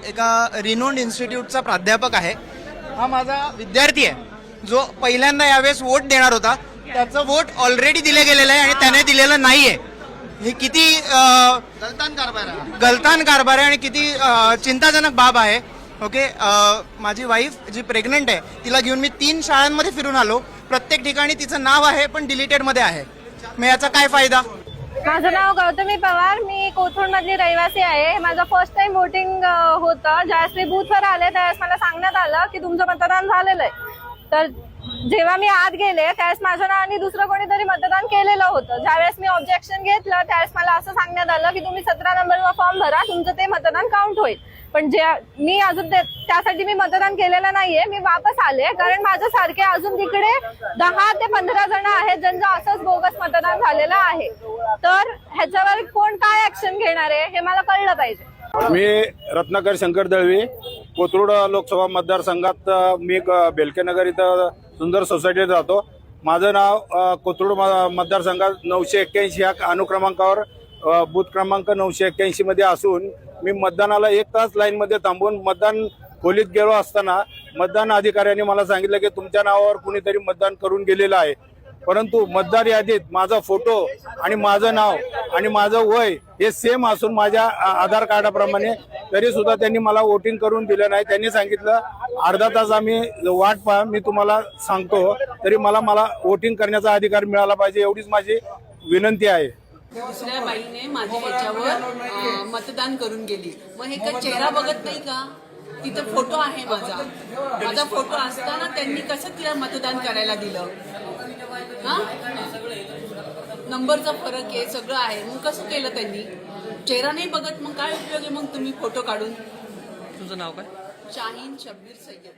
एका रिनोन्ड इन्स्टिट्यूटचा प्राध्यापक आहे। हा माझा विद्यार्थी आहे जो पहिल्यांदा यावेळेस वोट देणार होता। त्याचं वोट ऑलरेडी दिले गेलेलं आहे आणि त्याने दिलेलं नाहीये। हे किती गलतान कारभार आहे आणि किती चिंताजनक बाब आहे। ओके, माझी वाईफ जी प्रेग्नंट आहे तिला घेऊन मी 3 शाळांमध्ये फिरून आलो। प्रत्येक ठिकाणी तिचं नाव आहे पण डिलीटेड मध्ये आहे। मग याचा काय फायदा? माझं नाव गौतमी पवार, मी कोथरूड मधली रहिवासी आहे। माझं फर्स्ट टाइम वोटिंग होतं। ज्यावेळेस मी बूथवर आले त्यावेळेस मला सांगण्यात आलं की तुमचं मतदान झालेलं आहे। तर जेव्हा मी आत गेले त्यावेळेस माझ्या नावाने दुसरं कोणीतरी मतदान केलेलं होतं। ज्यावेळेस मी ऑब्जेक्शन घेतलं त्यावेळेस मला असं सांगण्यात आलं की तुम्ही 17 नंबरचा फॉर्म भरा, तुमचं ते मतदान काउंट होईल। पण जे मी अजून त्यासाठी मी मतदान केलेलं नाहीये। मी वापस आले कारण माझ्या सारखे अजून तिकडे 10 ते 15 जण आहेत ज्यांचं असंच बोगस मतदान झालेलं आहे। तर ह्याच्यावर कोण काय ऍक्शन घेणार आहे हे मला कळलं पाहिजे। मी रत्नाकर शंकर दळवी, कोथरूड लोकसभा मतदारसंघात मी बेलकेनगर इथं सुंदर सोसायटीत राहतो। माझं नाव कोथरूड मतदारसंघात 981 या अनुक्रमांकावर बूथ क्रमांक 981 मध्ये असून मी मतदानाला 1 तास लाईन मध्ये थांबून मतदान खोलीत गेलो असताना मतदान अधिकाऱ्यांनी मला सांगितलं की तुमच्या नावावर कुणीतरी मतदान करून गेलेलं आहे। परंतु मतदार यादीत माझा फोटो आणि माझं नाव आणि माझं वय हे सेम असून माझ्या आधार कार्डाप्रमाणे तरी सुद्धा त्यांनी मला वोटिंग करून दिलं नाही। त्यांनी सांगितलं अर्धा तास आम्ही वाट पहा, मी तुम्हाला सांगतो। तरी मला वोटिंग करण्याचा अधिकार मिळाला पाहिजे एवढीच माझी विनंती आहे। दुसऱ्या बाईने माझ्या ह्याच्यावर मतदान करून गेली। मग हे का चेहरा बघत नाही का? तिथं फोटो आहे माझा फोटो असताना त्यांनी कसं तिला मतदान करायला दिलं? हा, नंबरचा फरक आहे, सगळं आहे, मग कसं केलं त्यांनी? चेहरा नाही बघत मग काय उपयोग आहे? मग तुम्ही फोटो काढून। तुझं नाव काय? शाहीन शब्बीर सय्यद।